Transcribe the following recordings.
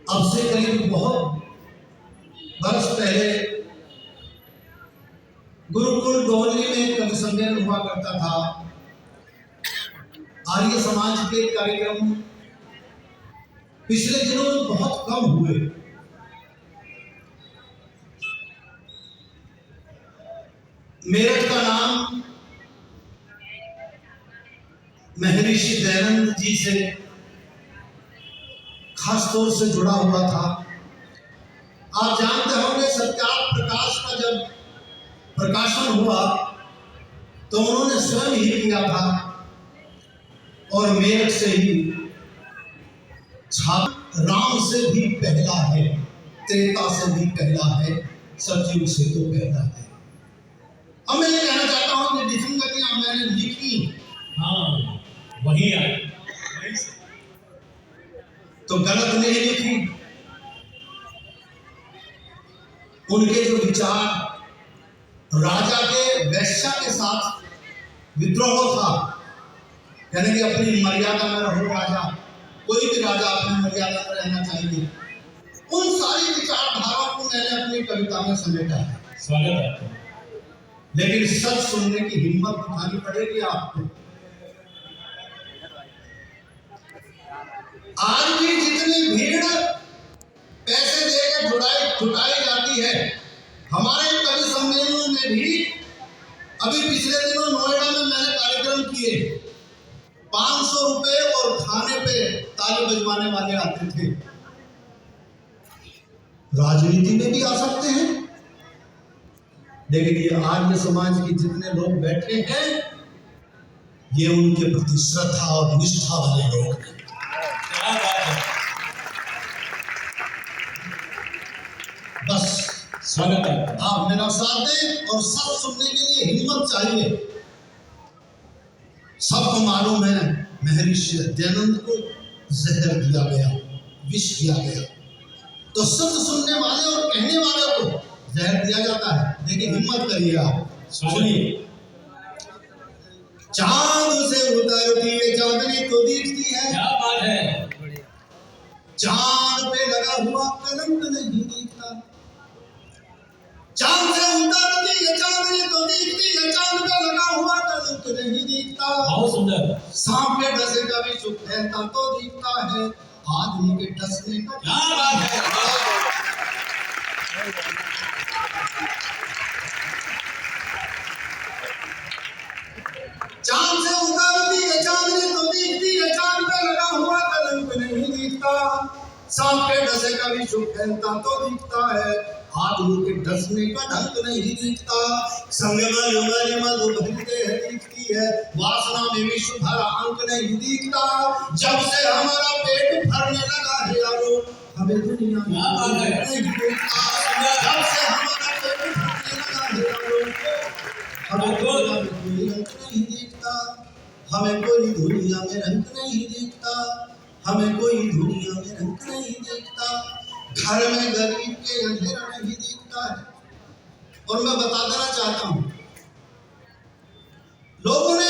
अब से करीब बहुत वर्ष पहले गुरुकुल डोहली में कवि सम्मेलन हुआ करता था। आर्य समाज के कार्यक्रम पिछले दिनों में बहुत कम हुए। मेरठ का नाम महर्षि दयानंद जी से खास तौर से जुड़ा हुआ था। आप जानते होंगे सत्यार्थ प्रकाश का जब प्रकाशन हुआ तो उन्होंने स्वयं ही किया था और मेरठ से ही राम से भी पहला है, त्रेता से भी पहला है, सतयुग से तो पहला है। अब मैं ये कहना चाहता हूं कि विसंगतियां मैंने लिखी, हाँ वही आए तो गलत नहीं लिखी। उनके जो विचार राजा के वैश्या के साथ विद्रोह था, यानी कि अपनी मर्यादा में रहो राजा, कोई भी राजा अपनी मर्यादा में रहना चाहिए, उन सारी विचारधाराओं को मैंने अपनी कविता में समेटा है। स्वागत है। लेकिन सच सुनने की हिम्मत दिखानी पड़ेगी आपको। आज भी जितनी भीड़ पैसे देकर जुटाई जाती है, हमारे कवि सम्मेलनों में भी अभी पिछले दिनों नोएडा में मैंने कार्यक्रम किए, 500 रुपए और खाने पे ताली बजवाने वाले आते थे। राजनीति में भी आ सकते हैं, लेकिन ये आर्य समाज के जितने लोग बैठे हैं ये उनके प्रति श्रद्धा और निष्ठा वाले लोग हैं। क्या बात है। बस स्वागत है। आप मेरा साथ दें और सब सुनने के लिए हिम्मत चाहिए। सबको मालूम है महर्षि दयानंद को जहर दिया गया, विष दिया गया, तो सत्य सुनने वाले और कहने वाले को जहर दिया जाता है। लेकिन हिम्मत करिए आप, सुनिए। चांद से उतरती है चांदनी तो दिखती है, क्या बात है। चांद पे लगा हुआ कलंक नहीं दिखता। चांद से उतरती है चांदनी तो दिखती है, चांद पे लगा हुआ कलंक नहीं दिखता। बहुत सुंदर। सांप के डसे का भी सुख फैलता तो दिखता है, आदमी के डसने का क्या बात है। चांद से उतरती है चांदनी तो दिखती है, चांद पे लगा हुआ कलंक नहीं दिखता। सांप के डसे का भी सुख फैलता तो दिखता है, आदमी के डसने का ढंग नहीं दिखता। संग में मधु भरते है दिखती है, वासना में भी सुधर अंक नहीं दिखता। जब से हमारा पेट भरने लगा है यारो, हमें दुनिया में नहीं दिखता। जब से हमारा पेट भरने लगा है यारो, हमें कोई रंग नहीं दिखता। हमें कोई दुनिया में रंग नहीं दिखता। हमें कोई दुनिया में रंग नहीं दिखता। घर में गरीब के अंधेरा नहीं दिखता है। और मैं बता देना चाहता हूं,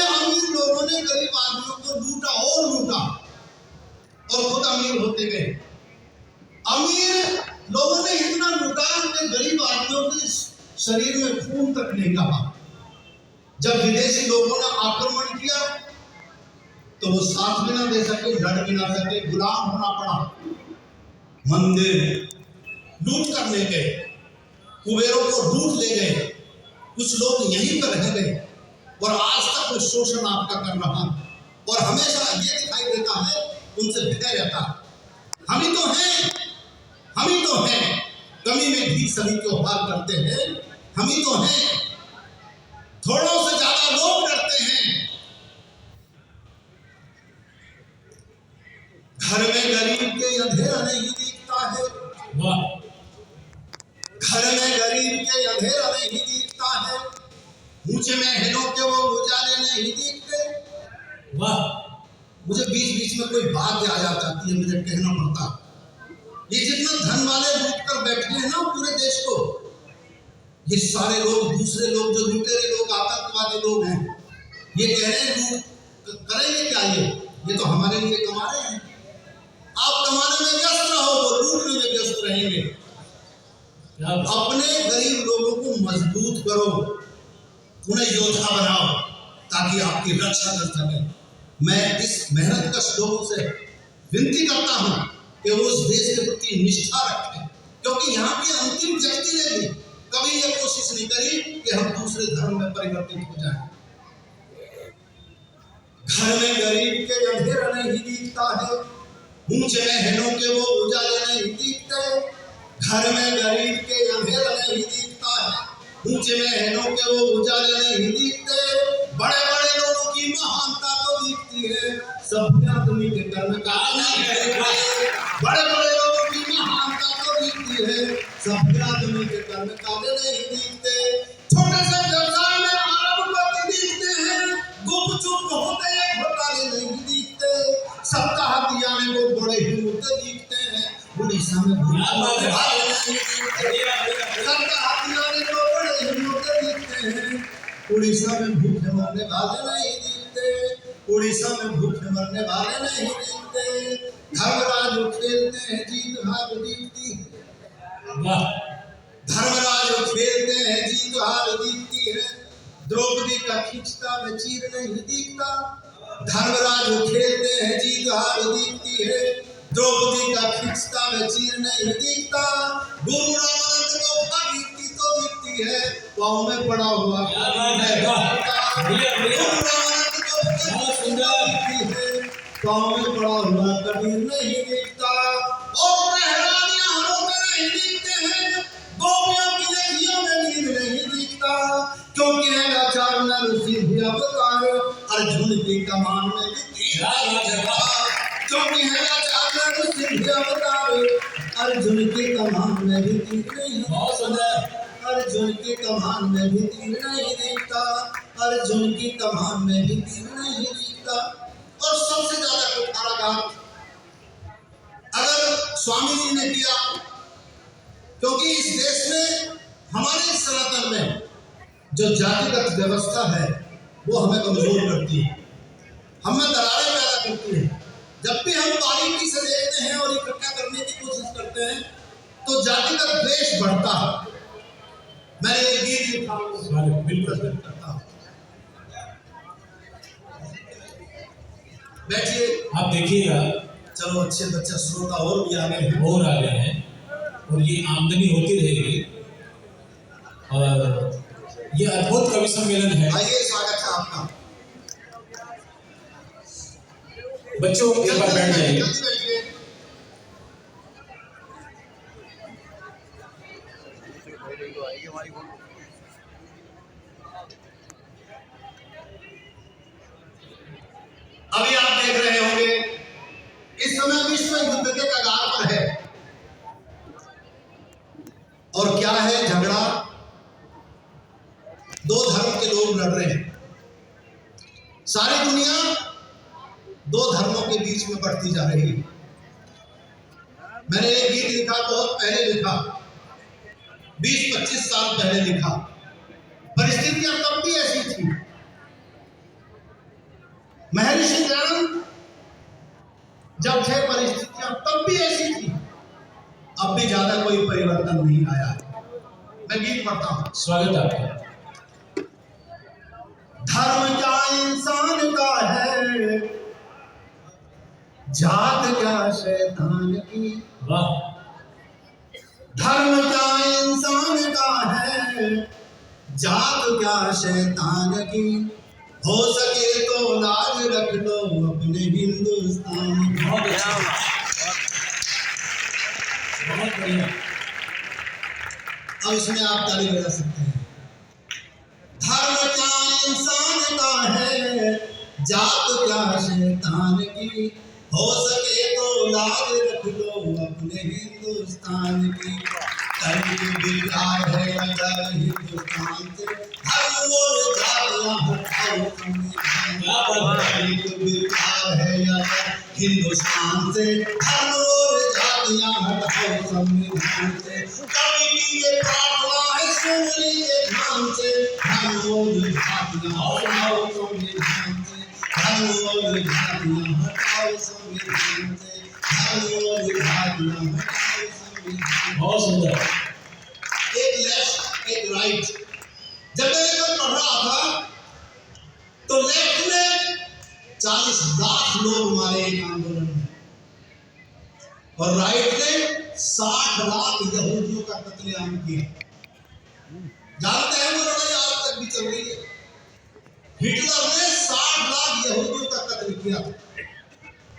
अमीर लोगों ने गरीब आदमियों को लूटा और लूटा और खुद अमीर होते गए। अमीर लोगों ने इतना लूटा कि गरीब आदमियों के शरीर में खून तक नहीं रहा। जब विदेशी लोगों ने आक्रमण किया तो वो साथ भी ना दे सके, लड़ भी ना सके, गुलाम होना पड़ा। मंदिर लूट कर ले गए, कुबेरों को लूट ले गए, कुछ लोग यहीं पर रह गए और आज तक वो शोषण आपका कर रहा है। और हमेशा ये दिखाई देता है उनसे भय रहता है। हम ही तो हैं, कमी में भी सभी त्योहार करते हैं। हम ही तो हैं, थोड़ों से ज्यादा लोग डरते हैं। घर में गरीब के अंधेरा नहीं दिखता है। वाह। घर में गरीब के अंधेरा नहीं दिखता है, ऊंचे महलों के वो उजाले नहीं दिखते। वाह। मुझे बीच बीच में कोई बात याद आ जाती है, मुझे कहना पड़ता। ये जितना धन वाले लूट कर बैठे हैं ना पूरे देश को, ये सारे लोग, दूसरे लोग जो लुटेरे लोग, आतंकवादी लोग हैं, ये कह रहे हैं लूट करेंगे क्या, ये तो हमारे लिए कमा रहे हैं। आप कमाने में व्यस्त रहो, वो लूटने में व्यस्त रहेंगे। क्या बात। अपने गरीब लोगों को मजबूत करो, उन्हें योद्धा बनाओ ताकि आपकी रक्षा कर सकें। मैं इस मेहनत कश लोगों से विनती करता हूं कि वो उस देश के प्रति निष्ठा रखें, क्योंकि यहाँ के अंतिम व्यक्ति ने भी कभी ये कोशिश नहीं करी कि हम दूसरे धर्म में परिवर्तित हो जाएं। घर में गरीब के अंधेरा नहीं दिखता है, ऊंचे महलों के वो उजाले नहीं दिखते। घर में गरीब के अंधेरा नहीं दिखता है, ऊंचे महलों के वो उजाले नहीं दिखते। बड़े बड़े लोगों की महानता तो दिखती है, सब आदमी के कर्म काले नहीं दिखते। बड़े बड़े लोगों की महानता तो दिखती है, सब आदमी के कर्म काले नहीं दिखते। छोटे से व्यवसाय में अरबपति दिखते हैं, गुपचुप होते घोटाले नहीं दिखते। सप्ताह दियाने को बड़े ही मुद्दे दिखते हैं, उड़ीसा में सप्ताह दियाने को बड़े ही मुद्दे दिखते हैं, उड़ीसा में भूखे मरने वाले नहीं दिखते। उड़ीसा में भूखे मरने वाले नहीं दिखते। धर्मराज खेलते हैं, जीत हार दिखती है। धर्मराज खेलते हैं, जीत हार दिखती है। द्रौपदी का खींचता में चीर नहीं दिखता। धर्मराज खेलते हैं, जीत हार दिखती है। द्रौपदी का खींचता में चीर नहीं दिखता। गुरु रामानंद को भागीती तो दिखती है, पाँव में पड़ा हुआ पाँव में पड़ा हुआ कबीर नहीं दिखता। और मेहरानियां रोते नहीं दिखते हैं, गोपियों की अखियों में नींद नहीं दिखता। क्योंकि है लाचार नरसिंह अवतार, अर्जुन की कमान में भी तीर नहीं दिखता। क्योंकि है लाचार नरसिंह अवतार, अर्जुन की कमान में भी तीर नहीं दिखता। अर्जुन की कमान में भी तीर नहीं दिखता। अर्जुन की कमान में भी तीर नहीं दिखता। और सबसे ज्यादा कुठाराघात अगर स्वामी जी ने किया, क्योंकि इस देश में हमारे सनातन में जो जातिगत व्यवस्था है वो हमें कमजोर करती है, हमें दरारें पैदा करती है। जब भी हम बारीकी से देखते हैं और इकट्ठा करने की कोशिश करते हैं तो जातिगत द्वेष बढ़ता है। मैंने एक गीत लिखा, बिल्कुल करता हूँ। बैठिए, आप देखिएगा। चलो अच्छे बच्चे श्रोता और भी आगे हैं, और आ गए हैं, और ये आमदनी होती रहेगी। और ये अद्भुत कवि सम्मेलन है। आइए, स्वागत है आपका। बच्चों एक बार बैठ जाइए। अभी आप देख रहे होंगे इस समय विश्व युद्ध के कगार पर है। और क्या है झगड़ा? दो धर्म के लोग लड़ रहे हैं। सारी दुनिया दो धर्मों के बीच में बढ़ती जा रही है। मैंने एक गीत लिखा, बहुत पहले लिखा, 20-25 साल पहले लिखा। परिस्थितियां तब भी ऐसी थी। महर्षि दयानंद जब थे परिस्थितियां तब भी ऐसी थी, अब भी ज्यादा कोई परिवर्तन नहीं आया। मैं गीत पढ़ता हूं। स्वागत है आपका। धर्म क्या इंसान का है, जात क्या शैतान की। वाह। धर्म क्या इंसान का है, जात क्या शैतान की। हो सके तो लाज रख लो अपने हिंदुस्तान। बहुत अच्छा, बहुत बढ़िया। अब इसमें आप ताली बजा सकते हैं। धर्म क्या इंसान का है, जात क्या शैतान की। हो सके तो लाज रख लो अपने हिंदुस्तान की। धर्म बिगाड़ है अगर हिंदुस्तान से, धर्म और जातियां हटाओ संविधान। धर्म बिगाड़ है अगर हिंदुस्तान से, धर्म और जातियां हटाओ संविधान से। कवि की ये प्रार्थना है, सुन लीजिए ध्यान से। धर्म और जातियां हटाओ संविधान से, धर्म और जातियां हटाओ हटाओ संविधान से, धर्म और जातियां हटाओ संविधान। बहुत सुंदर। एक लेफ्ट एक राइट। जब मैंने कल पढ़ रहा था तो लेफ्ट में 40 लाख लोग मारे एक आंदोलन में, और राइट ने 60 लाख यहूदियों का कत्लेआम किया। जानते हैं वो लड़ाई आज तक भी चल रही है। हिटलर ने 60 लाख यहूदियों का कत्ल किया,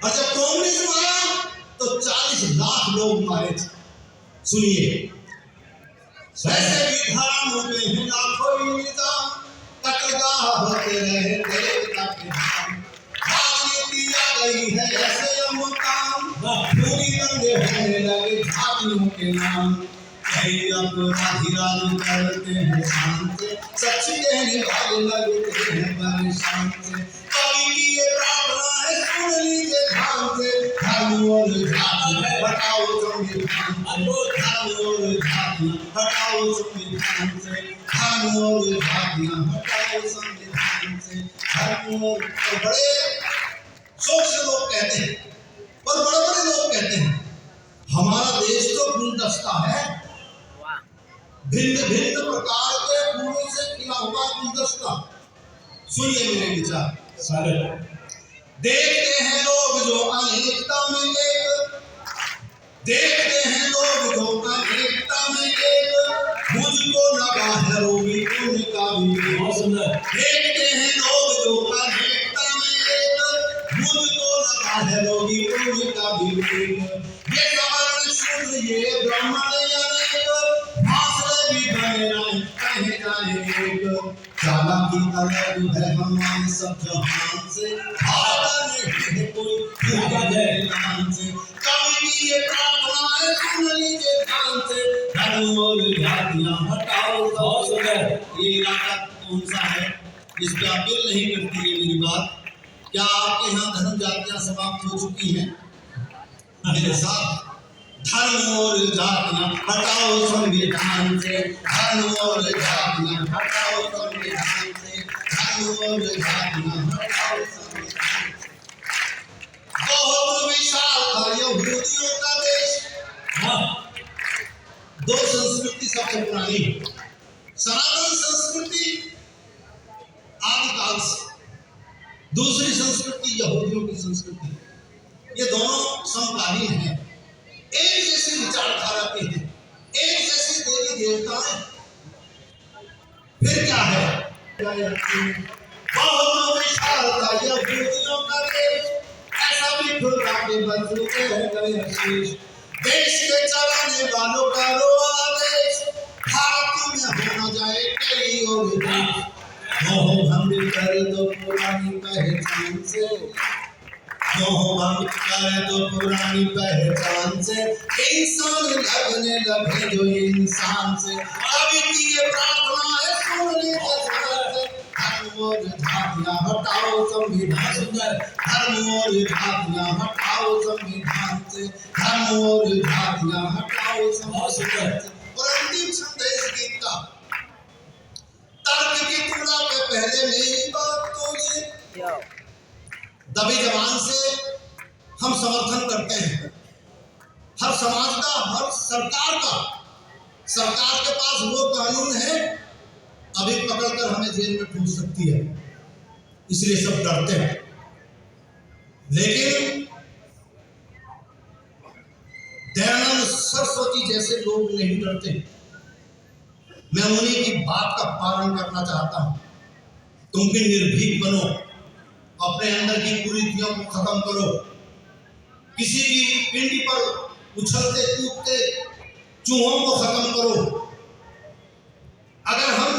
और जब कम्युनिज्म आया तो 40 लाख लोग मारे थे। सुनिए, वैसे भी धामों में है लाखों निजाम, कत्लगाह होते रहे देवता के नाम। राजनीति आ गई है ऐसे मुकाम, पूरी दंगे होने लगे जातियों के नाम। कई अपराधी राज करते हैं शान से, सच कहने वाले लगते हैं परेशान से। कवि की ये प्रार्थना है सुन लीजिए ध्यान से, धर्म और जाति हटाओ संविधान, धर्म और जातियां हटाओ संविधान से, धर्म और जातियां हटाओ संविधान से, धर्म और। बड़े शौक से लोग कहते हैं और बड़े बड़े लोग कहते हैं हमारा देश तो गुलदस्ता है, भिन्न भिन्न प्रकार के फूलों से खिला हुआ गुलदस्ता। सुनिए मेरे विचार सागर। देखते हैं लोग जो अनेकता में एक, देखते हैं लोग जो अनेकता में एक, मुझको लगा है रोगी उनका भी। बहुत सुंदर। देखते हैं लोग जो अनेकता में एक, मुझको लगा है रोगी उनका भी। ये सवर्ण शूद्र ये ब्राह्मण अनेक, फासले भी बने कहे जाए एक। चालाकी अलग है हमारे सब जहान से, भागा नहीं है कोई भागा जयराम से। कवि की ये प्रार्थना है सुन लीजिए ध्यान से, धर्म और जातियां हटाओ। बहुत सुंदर। ये इलाका कौन सा है, इस पे अपील नहीं करती है मेरी बात। क्या आपके यहाँ धर्म जातियां समाप्त हो चुकी हैं? मेरे साथ धर्म और जातियां हटाओ संविधान से, धर्म और जातियां हटाओ संविधान से, धर्म और जातियां हटाओ संविधान से। बहुत विशाल था यहूदियों का देश। हाँ। दो संस्कृति सबसे पुरानी, सनातन संस्कृति आदिकाल से, दूसरी संस्कृति यहूदियों की संस्कृति। ये दोनों समकालीन हैं, एक जैसी विचारधारा के हैं, एक जैसी देवी देवताएं। फिर क्या है? बहुत विशाल था यहूदियों का देश, ऐसा भी खुदा के बंधुते गए शीश। देश के चलाने वालों का रोआ देश, भारत में हो न जाए कई और देश। मोह भंग कर दो पुरानी पहचान से, मोह भंग कर दो पुरानी पहचान से, इंसान लगने लगे जो इंसान से। कवि की ये प्रार्थना है सुन लीजिए ध्यान से, धर्म और जातियां हटाओ संविधान से, धर्म और जातियां हटाओ संविधान से, धर्म और जातियां हटाओ संविधान से। और अंतिम छंद है इस गीत का, तर्क की तुलना पे पहले मेरी बात तो ये। दबी जबान से हम समर्थन करते हैं हर समाज का, हर सरकार का। सरकार के पास वो कानून है अभी पकड़कर हमें जेल में ठूस सकती है, इसलिए सब डरते हैं। लेकिन दयानंद सरस्वती जैसे लोग नहीं डरते। मैं उन्हीं की बात का पालन करना चाहता हूं। तुम भी निर्भीक बनो, अपने अंदर की कुरीतियों को खत्म करो, किसी की पिंडी पर उछलते कूदते चूहों को खत्म करो। अगर हम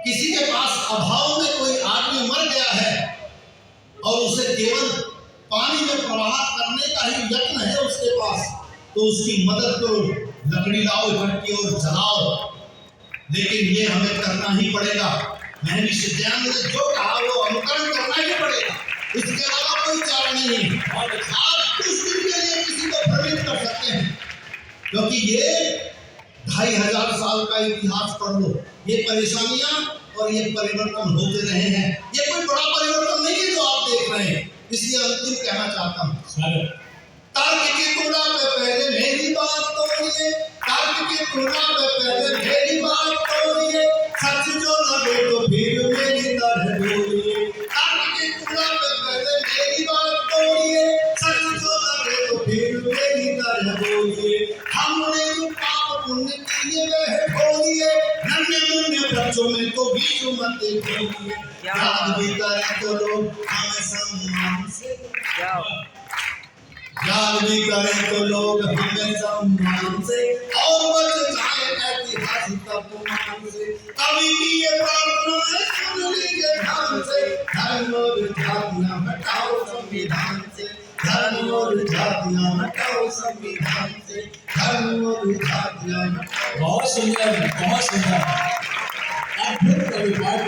किसी के पास अभाव में कोई आदमी मर गया है और उसे केवल पानी में प्रवाह करने का ही यत्न है उसके पास, तो उसकी मदद करो, लकड़ी लाओ इकट्ठी और जलाओ। लेकिन ये हमें करना ही पड़ेगा। महर्षि सिद्धांत ने जो कहा वो अनुकरण करना ही पड़ेगा, इसके अलावा कोई चारा नहीं है। आप कुछ दिन के लिए किसी को भ्रमित कर सकते हैं, क्योंकि ये 2500 साल का इतिहास पढ़ लो, ये परेशानियां और ये परिवर्तन होते रहे हैं। ये कोई बड़ा परिवर्तन नहीं है जो आप देख रहे हैं। इसलिए अंतिम कहना चाहता हूँ, स्वागत। तर्क की तुलना पे पहले मेरी बात तोड़िए, तर्क की तुलना पे पहले मेरी बात तोड़िए, सच जो लगे तो फिर मेरी तरह बोलिए। तर्क की तुलना पे पहले मेरी बात तोड़िए, सच जो लगे तो फिर मेरी तरह बोलिए। हमने जो पाप पुण्य किए वह खोलिए, नन्हे मुन्ने बच्चों में तो बीच मत खोलिए। याद भी करें तो लोग हमें सम्मान से, याद भी करें तो लोग हमें सम्मान से, और बच जाए ऐतिहासिक अपमान से। कवि की ये प्रार्थना सुन लीजिए ध्यान से, धर्म और जातियां हटाओ संविधान से, धर्म और जातियां हटाओ संविधान से, धर्म और जातियां हटाओ। बहुत सुंदर, बहुत सुंदर। अद्भुत कवि पाठ।